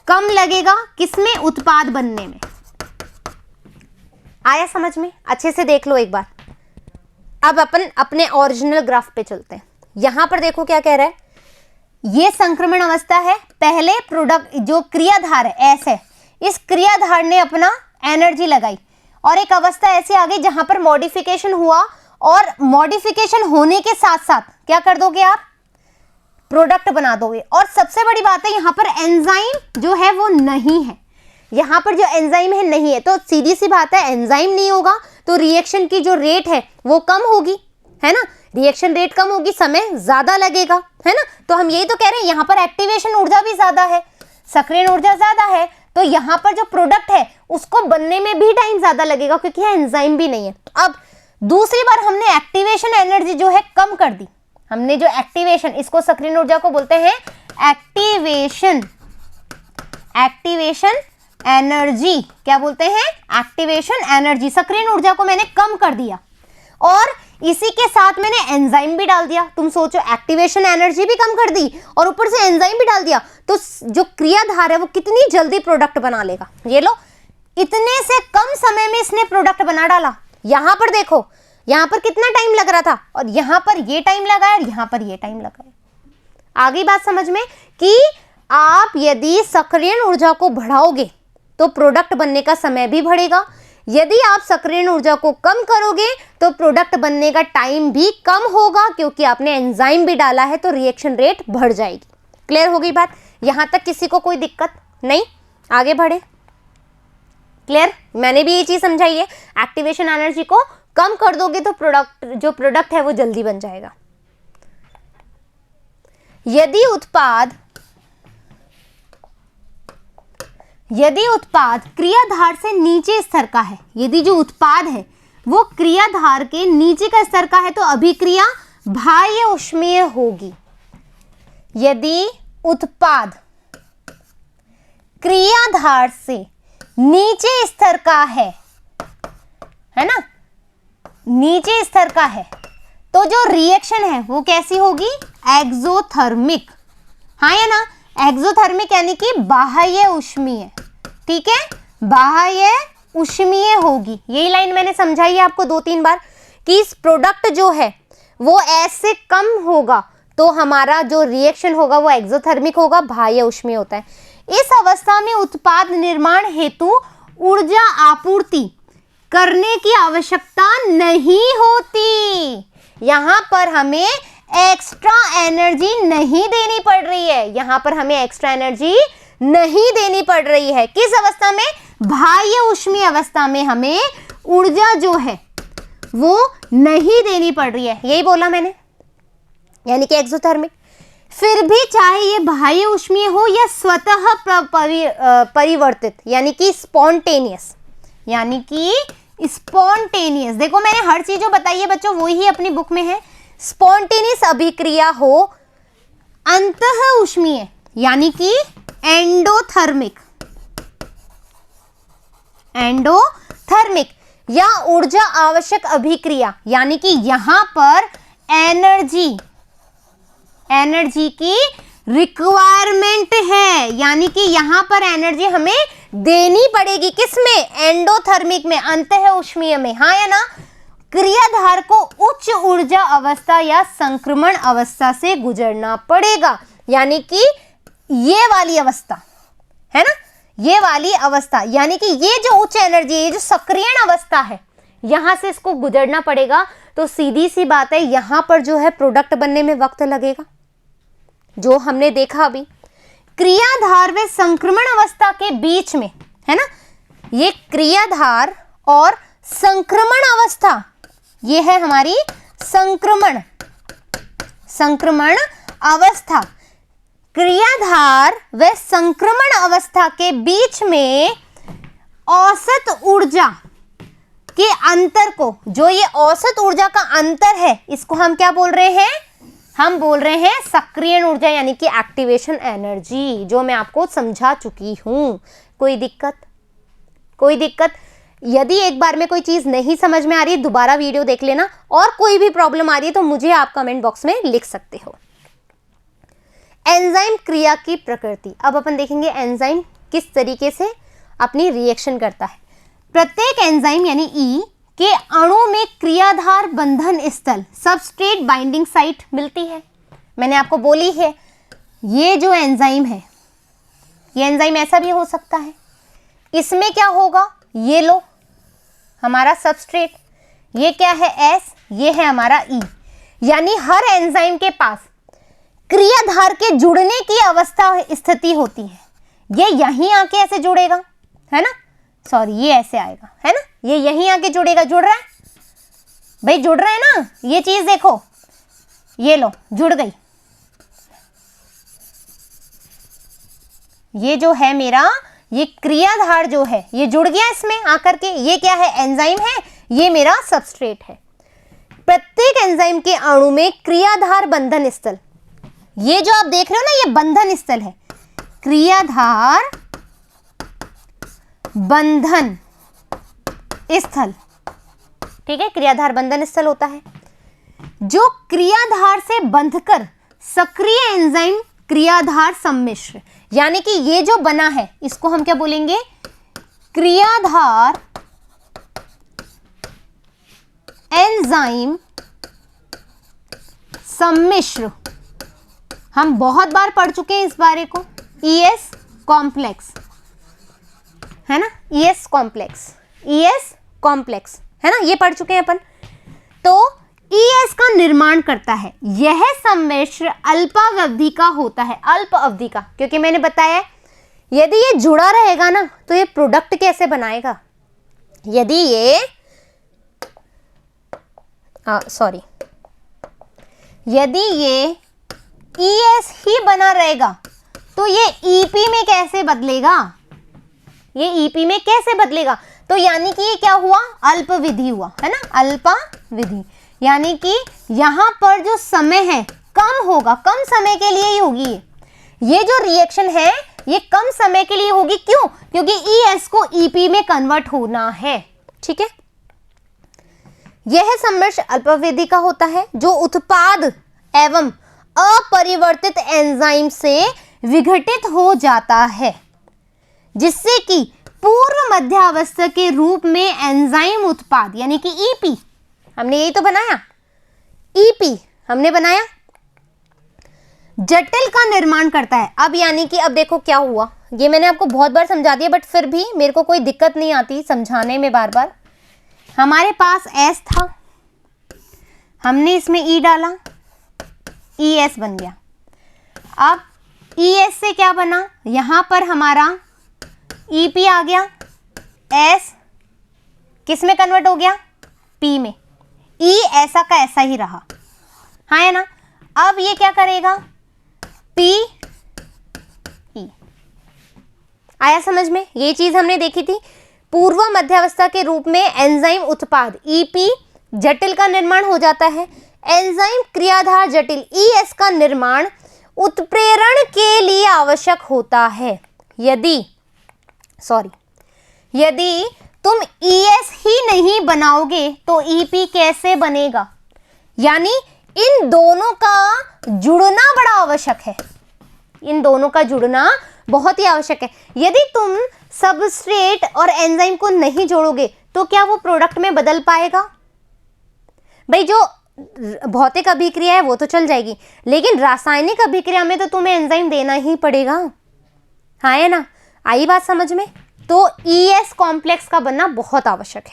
A: कम लगेगा, किसमें? उत्पाद बनने में। आया समझ में? अच्छे से देख लो एक बार। अब अपन अपने ओरिजिनल ग्राफ पे चलते हैं। यहां पर देखो क्या कह रहा है ये संक्रमण अवस्था है। पहले प्रोडक्ट जो क्रियाधार है एस है, इस क्रियाधार ने अपना एनर्जी लगाई और एक अवस्था ऐसी आ गई जहां पर मॉडिफिकेशन हुआ, और मॉडिफिकेशन होने के साथ साथ क्या कर दोगे आप, प्रोडक्ट बना दोगे। और सबसे बड़ी बात है यहाँ पर एंजाइम जो है वो नहीं है, यहाँ पर जो एंजाइम है नहीं है, तो सीधी सी बात है एंजाइम नहीं होगा तो रिएक्शन की जो रेट है वो कम होगी, है ना, रिएक्शन रेट कम होगी, समय ज्यादा लगेगा, है ना। तो हम यही तो कह रहे हैं यहाँ पर एक्टिवेशन ऊर्जा भी ज्यादा है, सक्रियण ऊर्जा ज्यादा है, तो यहाँ पर जो प्रोडक्ट है उसको बनने में भी टाइम ज्यादा लगेगा क्योंकि एंजाइम भी नहीं है। अब दूसरी बार हमने एक्टिवेशन एनर्जी जो है कम कर दी, हमने जो एक्टिवेशन, इसको सक्रियण ऊर्जा को बोलते हैं एक्टिवेशन एनर्जी, क्या बोलते हैं, एक्टिवेशन एनर्जी, सक्रियण ऊर्जा को मैंने कम कर दिया और इसी के साथ मैंने एंजाइम भी डाल दिया। तुम सोचो, एक्टिवेशन एनर्जी भी कम कर दी और ऊपर से एंजाइम भी डाल दिया, तो जो क्रियाधार है वो कितनी जल्दी प्रोडक्ट बना लेगा। ये लो, इतने से कम समय में इसने प्रोडक्ट बना डाला। यहां पर देखो, यहां पर कितना टाइम लग रहा था और यहां पर ये टाइम लगा है और यहां पर ये टाइम लगा है। आगे बात समझ में कि आप यदि सक्रियण ऊर्जा को बढ़ाओगे तो प्रोडक्ट बनने का समय भी बढ़ेगा, यदि आप सक्रियण ऊर्जा को कम करोगे तो प्रोडक्ट बनने का टाइम भी कम होगा क्योंकि आपने एंजाइम भी डाला है तो रिएक्शन रेट बढ़ जाएगी। क्लियर हो गई बात? यहां तक किसी को कोई दिक्कत नहीं? आगे बढ़े। क्लियर? मैंने भी ये चीज समझाई है, एक्टिवेशन एनर्जी को कम कर दोगे तो प्रोडक्ट है वो जल्दी बन जाएगा। यदि उत्पाद क्रियाधार से नीचे स्तर का है, यदि जो उत्पाद है वो क्रियाधार के नीचे का स्तर का है तो अभिक्रिया बाह्य ऊष्मीय होगी। यदि उत्पाद क्रियाधार से नीचे स्तर का है ना, नीचे स्तर का है, तो जो रिएक्शन है वो कैसी होगी, एक्सोथर्मिक। हाँ या ना, एक्सोथर्मिक यानी कि बाह्य ऊष्मीय, ठीक है, बाह्य ऊष्मीय होगी। यही लाइन मैंने समझाई है आपको 2-3 बार कि इस प्रोडक्ट जो है वो ऐसे कम होगा तो हमारा जो रिएक्शन होगा वो एक्सोथर्मिक होगा, बाह्य ऊष्मीय होता है। इस अवस्था में उत्पाद निर्माण हेतु ऊर्जा आपूर्ति करने की आवश्यकता नहीं होती। यहां पर हमें एक्स्ट्रा एनर्जी नहीं देनी पड़ रही है, यहां पर हमें एक्स्ट्रा एनर्जी नहीं देनी पड़ रही है। किस अवस्था में? बाह्य ऊष्मीय अवस्था में हमें ऊर्जा जो है वो नहीं देनी पड़ रही है, यही बोला मैंने, यानी कि एक्सोथर्मिक। फिर भी चाहे ये बाह्य ऊष्मीय हो या स्वतः परिवर्तित यानी कि स्पॉन्टेनियस, देखो मैंने हर चीज जो बताई है बच्चों वो ही अपनी बुक में है। स्पॉन्टेनियस अभिक्रिया हो, अंतः ऊष्मीय यानी कि एंडोथर्मिक या ऊर्जा आवश्यक अभिक्रिया यानी कि यहां पर एनर्जी की रिक्वायरमेंट है, यानी कि यहां पर एनर्जी हमें देनी पड़ेगी। किसमें? एंडोथर्मिक में, अंतः ऊष्मीय में। हाँ या ना? क्रियाधार को उच्च ऊर्जा अवस्था या संक्रमण अवस्था से गुजरना पड़ेगा, यानी कि ये वाली अवस्था है ना, ये वाली अवस्था, यानी कि ये जो उच्च एनर्जी, ये जो सक्रियण अवस्था है, यहां से इसको गुजरना पड़ेगा। तो सीधी सी बात है, यहां पर जो है प्रोडक्ट बनने में वक्त लगेगा, जो हमने देखा अभी। क्रियाधार व संक्रमण अवस्था के बीच में, है ना, ये क्रियाधार और संक्रमण अवस्था, ये है हमारी संक्रमण अवस्था। क्रियाधार व संक्रमण अवस्था के बीच में औसत ऊर्जा के अंतर को, जो ये औसत ऊर्जा का अंतर है, इसको हम क्या बोल रहे हैं? हम बोल रहे हैं सक्रियण ऊर्जा यानी कि एक्टिवेशन एनर्जी, जो मैं आपको समझा चुकी हूं। कोई दिक्कत? यदि एक बार में कोई चीज नहीं समझ में आ रही है दोबारा वीडियो देख लेना, और कोई भी प्रॉब्लम आ रही है तो मुझे आप कमेंट बॉक्स में लिख सकते हो। एंजाइम क्रिया की प्रकृति। अब अपन देखेंगे एंजाइम किस तरीके से अपनी रिएक्शन करता है। प्रत्येक एंजाइम यानी ई के अणु में क्रियाधार बंधन स्थल, सबस्ट्रेट बाइंडिंग साइट मिलती है। मैंने आपको बोली है ये जो एंजाइम है, ये एंजाइम ऐसा भी हो सकता है, इसमें क्या होगा, ये लो हमारा सबस्ट्रेट, ये क्या है S, ये है हमारा E। यानी हर एंजाइम के पास क्रियाधार के जुड़ने की अवस्था स्थिति होती है। ये यहीं आके ऐसे जुड़ेगा, है ना, सॉरी ये ऐसे आएगा, है ना, ये यहीं आके जुड़ेगा, जुड़ रहा है भाई, जुड़ रहा है ना, ये चीज देखो, ये लो जुड़ गई, ये जो है मेरा, ये क्रियाधार जो है ये जुड़ गया इसमें आकर के, ये क्या है, एंजाइम है, ये मेरा सबस्ट्रेट है। प्रत्येक एंजाइम के अणु में क्रियाधार बंधन स्थल, ये जो आप देख रहे हो ना, ये बंधन स्थल है, क्रियाधार बंधन स्थल, ठीक है, क्रियाधार बंधन स्थल होता है। जो क्रियाधार से बंधकर सक्रिय एंजाइम क्रियाधार सम्मिश्र, यानी कि ये जो बना है इसको हम क्या बोलेंगे, क्रियाधार एंजाइम सम्मिश्र। हम बहुत बार पढ़ चुके हैं इस बारे को, ES कॉम्प्लेक्स, है ना, ES कॉम्प्लेक्स, ES कॉम्प्लेक्स, है ना, ये पढ़ चुके हैं अपन। तो ES का निर्माण करता है, यह सम्मिश्र अल्पावधि का होता है, अल्प अवधि का, क्योंकि मैंने बताया यदि ये जुड़ा रहेगा ना तो ये प्रोडक्ट कैसे बनाएगा, यदि ये यदि ये ES ही बना रहेगा तो ये EP में कैसे बदलेगा, ये EP में कैसे बदलेगा, तो यानी कि ये क्या हुआ, अल्पविधि हुआ, है ना, अल्पाविधि, यानी कि यहां पर जो समय है कम होगा, कम समय के लिए ही होगी, ये जो रिएक्शन है ये कम समय के लिए होगी, क्यों, क्योंकि ES को EP में कन्वर्ट होना है, ठीक है। यह सम्मिश्र अल्पावधि का होता है जो उत्पाद एवं अपरिवर्तित एंजाइम से विघटित हो जाता है, जिससे कि पूर्व मध्यावस्था के रूप में एंजाइम उत्पाद, यानी कि EP, हमने यही तो बनाया, EP हमने बनाया, जटिल का निर्माण करता है। अब यानी कि अब देखो क्या हुआ, ये मैंने आपको बहुत बार समझा दिया, बट फिर भी मेरे को कोई दिक्कत नहीं आती समझाने में बार बार। हमारे पास S था, हमने इसमें E डाला, ES बन गया। अब ES से क्या बना, यहां पर हमारा EP आ गया, S किस में कन्वर्ट हो गया, P में, E ऐसा का ऐसा ही रहा, हाँ है ना। अब ये क्या करेगा, P E, आया समझ में, ये चीज हमने देखी थी, पूर्व मध्यावस्था के रूप में एंजाइम उत्पाद EP जटिल का निर्माण हो जाता है, एंजाइम क्रियाधार जटिल ES का निर्माण उत्प्रेरण के लिए आवश्यक होता है। यदि तुम ES ही नहीं बनाओगे तो EP कैसे बनेगा, यानी इन दोनों का जुड़ना बड़ा आवश्यक है, इन दोनों का जुड़ना बहुत ही आवश्यक है। यदि तुम सबस्ट्रेट और एंजाइम को नहीं जोड़ोगे तो क्या वो प्रोडक्ट में बदल पाएगा, भाई जो भौतिक अभिक्रिया है वो तो चल जाएगी, लेकिन रासायनिक अभिक्रिया में तो तुम्हें एंजाइम देना ही पड़ेगा, हाँ है ना, आई बात समझ में। तो ES कॉम्प्लेक्स का बनना बहुत आवश्यक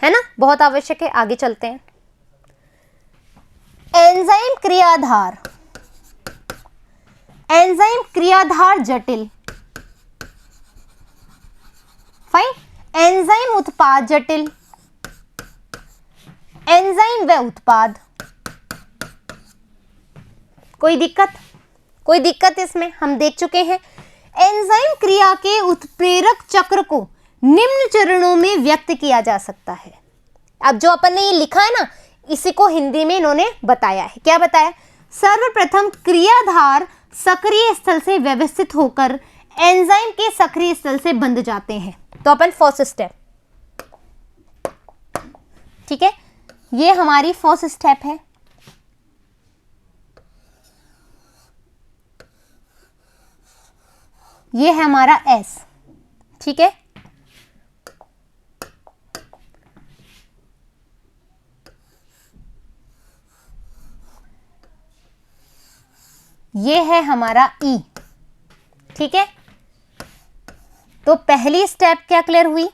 A: है ना, बहुत आवश्यक है। आगे चलते हैं, एंजाइम क्रियाधार जटिल, फाइन, एंजाइम उत्पाद जटिल, एंजाइम व उत्पाद, कोई दिक्कत इसमें, हम देख चुके हैं। एंजाइम क्रिया के उत्प्रेरक चक्र को निम्न चरणों में व्यक्त किया जा सकता है। अब जो अपन ने ये लिखा है ना, इसी को हिंदी में इन्होंने बताया है, क्या बताया, सर्वप्रथम क्रियाधार सक्रिय स्थल से व्यवस्थित होकर एंजाइम के सक्रिय स्थल से बंध जाते हैं। तो अपन फर्स्ट स्टेप, ठीक है, ये हमारी फर्स्ट स्टेप है। ये है हमारा S, ठीक है, ये है हमारा ई, ठीक है। तो पहली स्टेप क्या क्लियर हुई?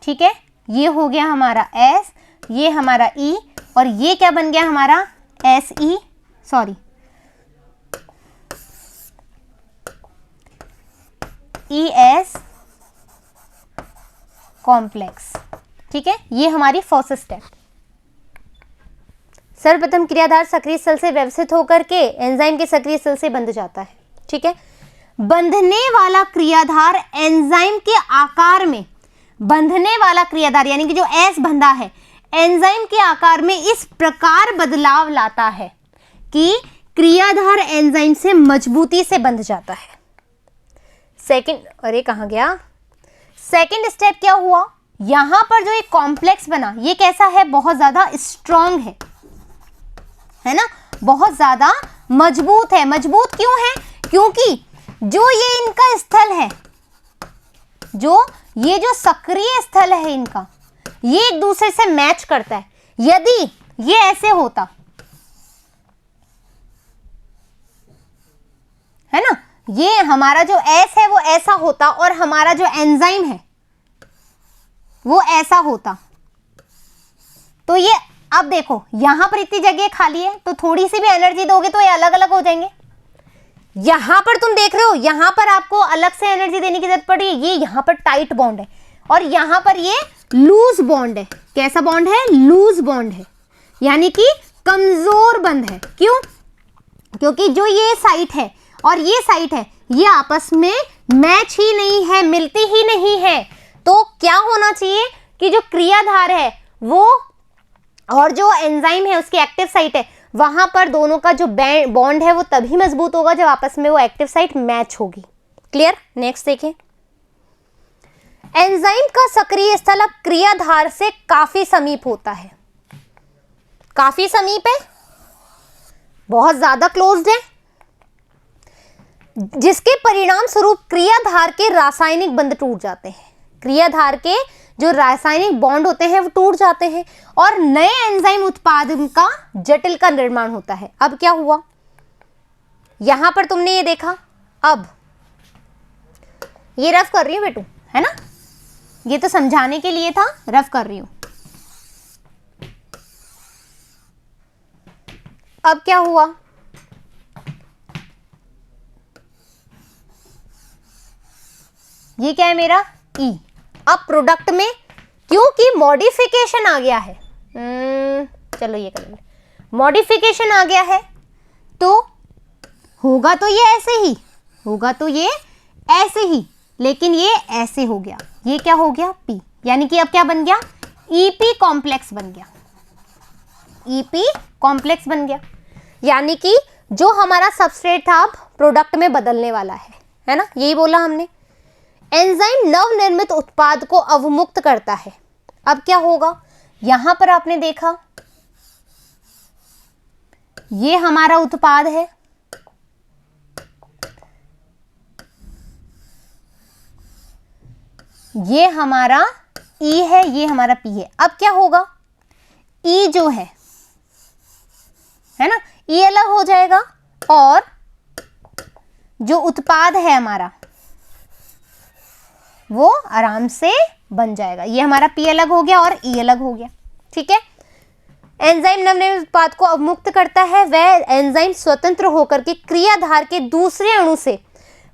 A: ठीक है, ये हो गया हमारा एस, ये हमारा ई, और ये क्या बन गया हमारा S E, sorry E S complex. ठीक है, ये हमारी फर्स्ट स्टेप। सर्वप्रथम क्रियाधार सक्रिय स्थल से व्यवस्थित होकर के एंजाइम के सक्रिय स्थल से बंध जाता है। ठीक है, बंधने वाला क्रियाधार एंजाइम के आकार में, बंधने वाला क्रियाधार यानी कि जो एस बंधा है एंजाइम के आकार में इस प्रकार बदलाव लाता है कि क्रियाधार एंजाइम से मजबूती से बंध जाता है। सेकंड, अरे कहाँ गया, सेकंड स्टेप क्या हुआ, यहां पर जो एक कॉम्प्लेक्स बना ये कैसा है, बहुत ज्यादा स्ट्रॉन्ग है ना, बहुत ज्यादा मजबूत है। मजबूत क्यों है, क्योंकि जो ये इनका स्थल है, जो ये जो सक्रिय स्थल है इनका, ये एक दूसरे से मैच करता है। यदि ये ऐसे होता है ना, ये हमारा जो एस है वो ऐसा होता और हमारा जो एंजाइम है वो ऐसा होता, तो ये अब देखो यहां पर इतनी जगह खाली है तो थोड़ी सी भी एनर्जी दोगे तो ये अलग अलग हो जाएंगे। यहां पर तुम देख रहे हो, यहां पर आपको अलग से एनर्जी देने की जरूरत पड़ी, ये यहां पर टाइट बॉन्ड है और यहां पर ये लूज बॉन्ड है। कैसा बॉन्ड है, लूज बॉन्ड है, यानी कि कमजोर बंध है। क्यों, क्योंकि जो ये साइट है और ये साइट है ये आपस में मैच ही नहीं है, मिलती ही नहीं है। तो क्या होना चाहिए कि जो क्रियाधार है वो और जो एंजाइम है उसकी एक्टिव साइट है, वहां पर दोनों का जो बॉन्ड है वो तभी मजबूत होगा जब आपस में वो एक्टिव साइट मैच होगी। क्लियर, नेक्स्ट देखें। एंजाइम का सक्रिय स्थल अब क्रियाधार से काफी समीप होता है। काफी समीप है, बहुत ज्यादा क्लोज्ड है, जिसके परिणाम स्वरूप क्रियाधार के रासायनिक बंध टूट जाते हैं। क्रियाधार के जो रासायनिक बॉन्ड होते हैं वो टूट जाते हैं और नए एंजाइम उत्पाद का जटिल का निर्माण होता है। अब क्या हुआ, यहां पर तुमने ये देखा, अब ये रफ कर रही हूं बेटू, है ना, ये तो समझाने के लिए था, रफ कर रही हूं। अब क्या हुआ, ये क्या है मेरा ई। अब प्रोडक्ट में क्योंकि मॉडिफिकेशन आ गया है, चलो ये कर लेंगे, मॉडिफिकेशन आ गया है तो होगा तो ये ऐसे ही, होगा तो ये ऐसे ही, लेकिन ये ऐसे हो गया, ये क्या हो गया पी, यानी कि अब क्या बन गया, ईपी कॉम्प्लेक्स बन गया, ईपी कॉम्प्लेक्स बन गया। यानी कि जो हमारा सबस्ट्रेट था अब प्रोडक्ट में बदलने वाला है ना, यही बोला हमने। एंजाइम नवनिर्मित उत्पाद को अवमुक्त करता है। अब क्या होगा, यहां पर आपने देखा ये हमारा उत्पाद है, ये हमारा ई है, ये हमारा पी है। अब क्या होगा, ई जो है ना, ई अलग हो जाएगा और जो उत्पाद है हमारा वो आराम से बन जाएगा। ये हमारा पी अलग हो गया और ई अलग हो गया। ठीक है, एंजाइम नवनिर्मित उत्पाद को अवमुक्त करता है। वह एंजाइम स्वतंत्र होकर के क्रियाधार के दूसरे अणु से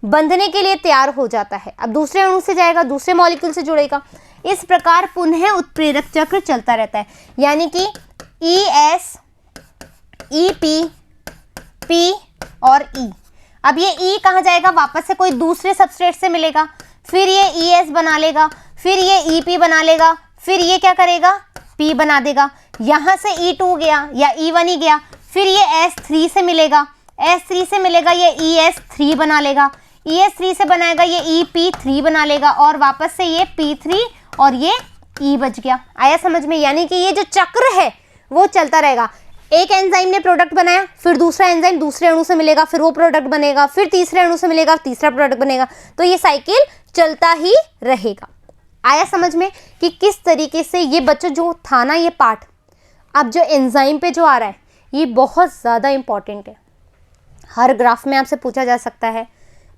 A: बंधने के लिए तैयार हो जाता है। अब दूसरे अणु से जाएगा, दूसरे मॉलिक्यूल से जुड़ेगा। इस प्रकार पुनः उत्प्रेरक चक्र चलता रहता है, यानी कि E S, E P, P और ई। अब ये ई कहाँ जाएगा, वापस से कोई दूसरे सबस्ट्रेट से मिलेगा, फिर ये ई एस बना लेगा, फिर ये ई पी बना लेगा, फिर ये क्या करेगा, पी बना देगा। यहाँ से E2 गया या E1 ही गया, फिर ये S3 से मिलेगा, S3 से मिलेगा ये ES3 बना लेगा, ES3 से बनाएगा ये EP3 बना लेगा और वापस से ये P3 और ये E बच गया। आया समझ में, यानी कि ये जो चक्र है वो चलता रहेगा। एक एंजाइम ने प्रोडक्ट बनाया, फिर दूसरा एंजाइम दूसरे अणु से मिलेगा, फिर वो प्रोडक्ट बनेगा, फिर तीसरे अणु से मिलेगा, तीसरा प्रोडक्ट बनेगा, तो ये साइकिल चलता ही रहेगा। आया समझ में कि किस तरीके से ये बच्चों जो था ना ये पार्ट, अब जो एंजाइम पे जो आ रहा है ये बहुत ज़्यादा इंपॉर्टेंट है। हर ग्राफ में आपसे पूछा जा सकता है,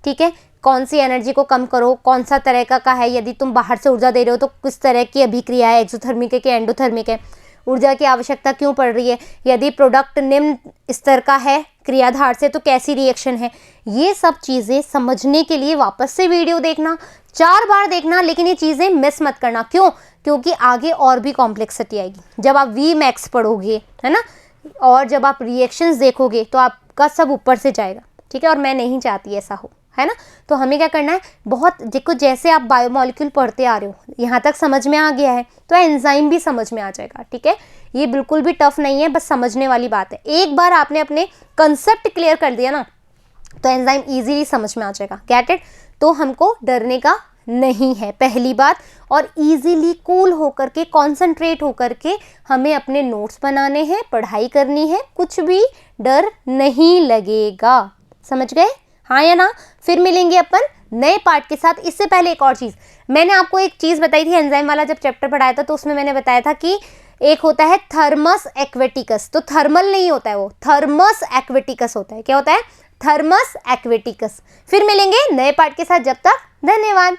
A: ठीक है, कौन सी एनर्जी को कम करो, कौन सा तरह का है, यदि तुम बाहर से ऊर्जा दे रहे हो तो किस तरह की अभिक्रिया है, एक्सोथर्मिक है कि एंडोथर्मिक है, ऊर्जा की आवश्यकता क्यों पड़ रही है, यदि प्रोडक्ट निम्न स्तर का है क्रियाधार से तो कैसी रिएक्शन है। ये सब चीज़ें समझने के लिए वापस से वीडियो देखना, 4 बार देखना, लेकिन ये चीज़ें मिस मत करना। क्यों? क्योंकि आगे और भी कॉम्प्लेक्सिटी आएगी जब आप Vmax पढ़ोगे, है ना, और जब आप रिएक्शंस देखोगे तो आपका सब ऊपर से जाएगा, ठीक है, और मैं नहीं चाहती ऐसा हो, है ना। तो हमें क्या करना है, बहुत देखो जैसे आप बायोमोलिक्यूल पढ़ते आ रहे हो, यहाँ तक समझ में आ गया है तो एंजाइम भी समझ में आ जाएगा, ठीक है। ये बिल्कुल भी टफ नहीं है, बस समझने वाली बात है। एक बार आपने अपने कंसेप्ट क्लियर कर दिया ना तो एंजाइम इजीली समझ में आ जाएगा, गेट इट। तो हमको डरने का नहीं है, पहली बात, और इजीली कूल होकर के, कॉन्सेंट्रेट होकर के हमें अपने नोट्स बनाने हैं, पढ़ाई करनी है, कुछ भी डर नहीं लगेगा, समझ गए, हाँ या ना। फिर मिलेंगे अपन नए पार्ट के साथ। इससे पहले एक और चीज़, मैंने आपको एक चीज़ बताई थी एंजाइम वाला जब चैप्टर पढ़ाया था, तो उसमें मैंने बताया था कि एक होता है थर्मस एक्वेटिकस, तो थर्मल नहीं होता है वो, थर्मस एक्वेटिकस होता है। क्या होता है? Thermus aquaticus. फिर मिलेंगे नए पार्ट के साथ, जब तक धन्यवाद।